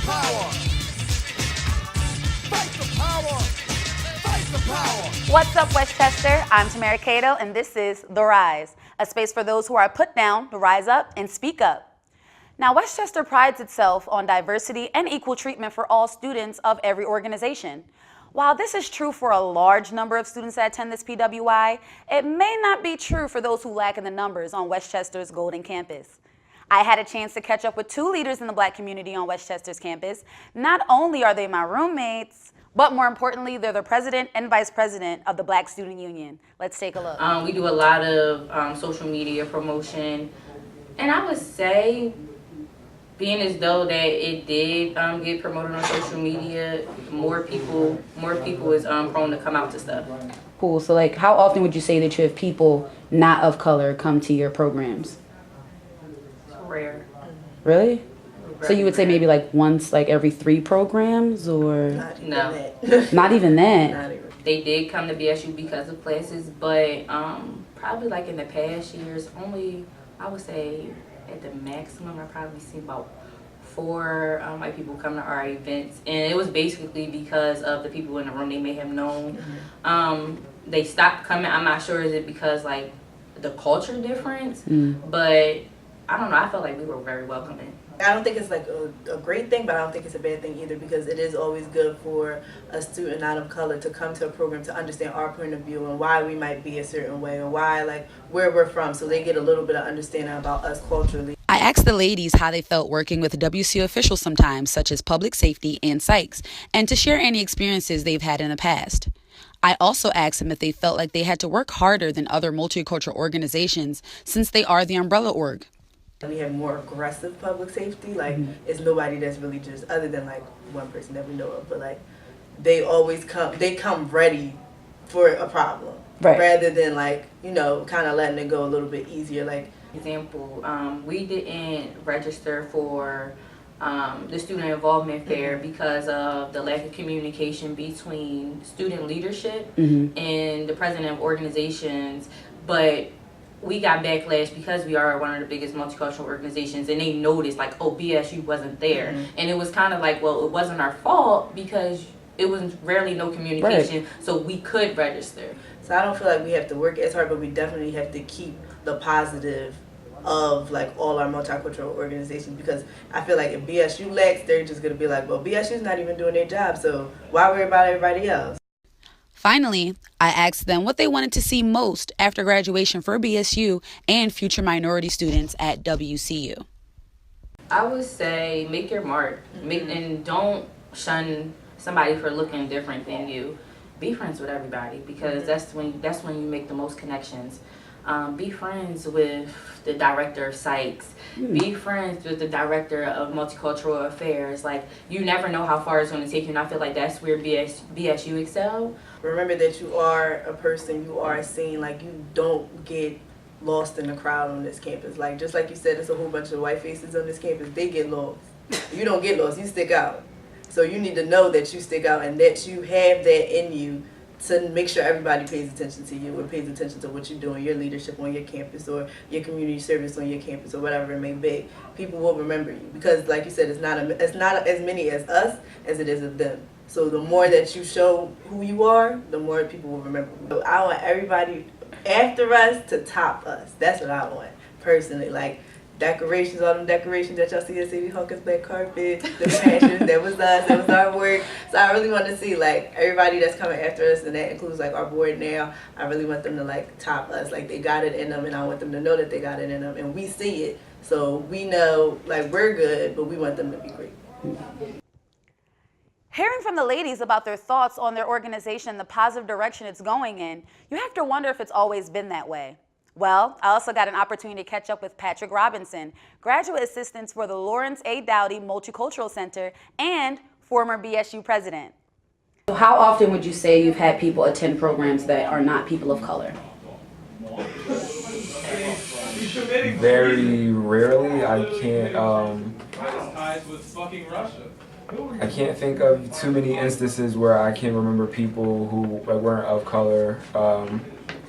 power. Fight the power. Fight the power. What's up, Westchester? I'm Tamara Cato, and this is The Rise, a space for those who are put down to rise up and speak up. Now, Westchester prides itself on diversity and equal treatment for all students of every organization. While this is true for a large number of students that attend this PWI, it may not be true for those who lack in the numbers on Westchester's Golden Campus. I had a chance to catch up with two leaders in the Black community on Westchester's campus. Not only are they my roommates, but more importantly, they're the president and vice president of the Black Student Union. Let's take a look. We do a lot of social media promotion, and I would say, being as though that it did get promoted on social media, more people is prone to come out to stuff. Cool. So, like, how often would you say that you have people not of color come to your programs? It's rare. Really? So you would say maybe like once, like every 3 programs, or No. not even that? Not even. They did come to BSU because of classes, but probably like in the past years, only, I would say at the maximum, I probably seen about 4 white people come to our events, and it was basically because of the people in the room they may have known. They stopped coming. I'm not sure, is it because like the culture difference, but I don't know, I felt like we were very welcoming. I don't think it's like a great thing, but I don't think it's a bad thing either, because it is always good for a student not of color to come to a program to understand our point of view and why we might be a certain way, or why, like, where we're from, so they get a little bit of understanding about us culturally. I asked the ladies how they felt working with WCU officials sometimes, such as Public Safety and Sykes, and to share any experiences they've had in the past. I also asked them if they felt like they had to work harder than other multicultural organizations since they are the umbrella org. We have more aggressive public safety, like it's nobody that's really just, other than like one person that we know of, but like they come ready for a problem, right, rather than like, you know, kind of letting it go a little bit easier. Like, example, we didn't register for the student involvement fair because of the lack of communication between student leadership and the president of organizations, but we got backlash because we are one of the biggest multicultural organizations, and they noticed like, oh, BSU wasn't there. And it was kind of like, well, it wasn't our fault because it was rarely no communication, so we could register. So I don't feel like we have to work as hard, but we definitely have to keep the positive of like all our multicultural organizations, because I feel like if BSU lacks, they're just gonna be like, well, BSU's not even doing their job, so why worry about everybody else? Finally, I asked them what they wanted to see most after graduation for BSU and future minority students at WCU. I would say make your mark, and don't shun somebody for looking different than you. Be friends with everybody, because that's when you make the most connections. Be friends with the director of Sykes. Be friends with the director of multicultural affairs. Like, you never know how far it's going to take you, and I feel like that's where BSU excel. Remember that you are a person, you are seen. Like, you don't get lost in the crowd on this campus. Like, just like you said, there's a whole bunch of white faces on this campus. They get lost. You don't get lost, you stick out. So you need to know that you stick out and that you have that in you, to make sure everybody pays attention to you, or pays attention to what you're doing, your leadership on your campus, or your community service on your campus, or whatever it may be. People will remember you, because like you said, it's not as many as us as it is of them. So the more that you show who you are, the more people will remember you. So I want everybody after us to top us. That's what I want, personally. Like, decorations, all them decorations that y'all see at City Hawkins, black carpet, the passions, that was us, that was our work. So I really want to see like everybody that's coming after us, and that includes like our board now. I really want them to like top us, like they got it in them, and I want them to know that they got it in them, and we see it, so we know like we're good, but we want them to be great. Hearing from the ladies about their thoughts on their organization, the positive direction it's going in, you have to wonder if it's always been that way. Well, I also got an opportunity to catch up with Patrick Robinson, graduate assistant for the Lawrence A. Dowdy Multicultural Center and former BSU president. How often would you say you've had people attend programs that are not people of color? Very rarely. I can't think of too many instances where I can remember people who weren't of color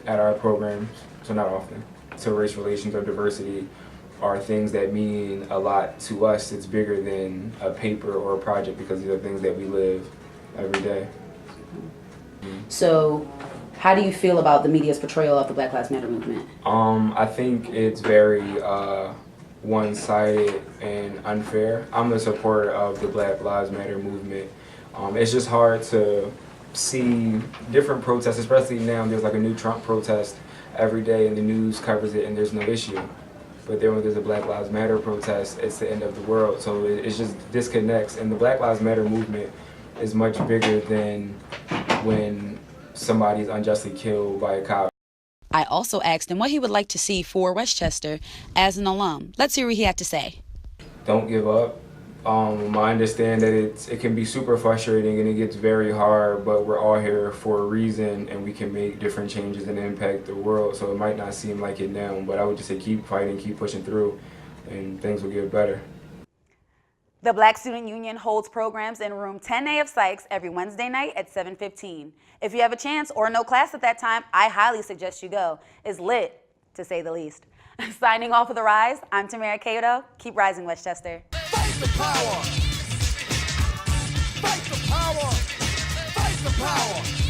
at our programs. So not often. So race relations or diversity are things that mean a lot to us. It's bigger than a paper or a project because these are things that we live every day. So, how do you feel about the media's portrayal of the Black Lives Matter movement? I think it's very one-sided and unfair. I'm a supporter of the Black Lives Matter movement. It's just hard to see different protests, especially now there's like a new Trump protest every day and the news covers it and there's no issue. But then when there's a Black Lives Matter protest, it's the end of the world. So it's just disconnects. And the Black Lives Matter movement is much bigger than when somebody's unjustly killed by a cop. I also asked him what he would like to see for Westchester as an alum. Let's hear what he had to say. Don't give up. I understand that it can be super frustrating and it gets very hard, but we're all here for a reason and we can make different changes and impact the world. So it might not seem like it now, but I would just say keep fighting, keep pushing through, and things will get better. The Black Student Union holds programs in room 10A of Sykes every Wednesday night at 7:15. If you have a chance or no class at that time, I highly suggest you go. It's lit, to say the least. Signing off of The Rise, I'm Tamara Cato. Keep rising, Westchester. Fight the power. Fight the power. Fight the power.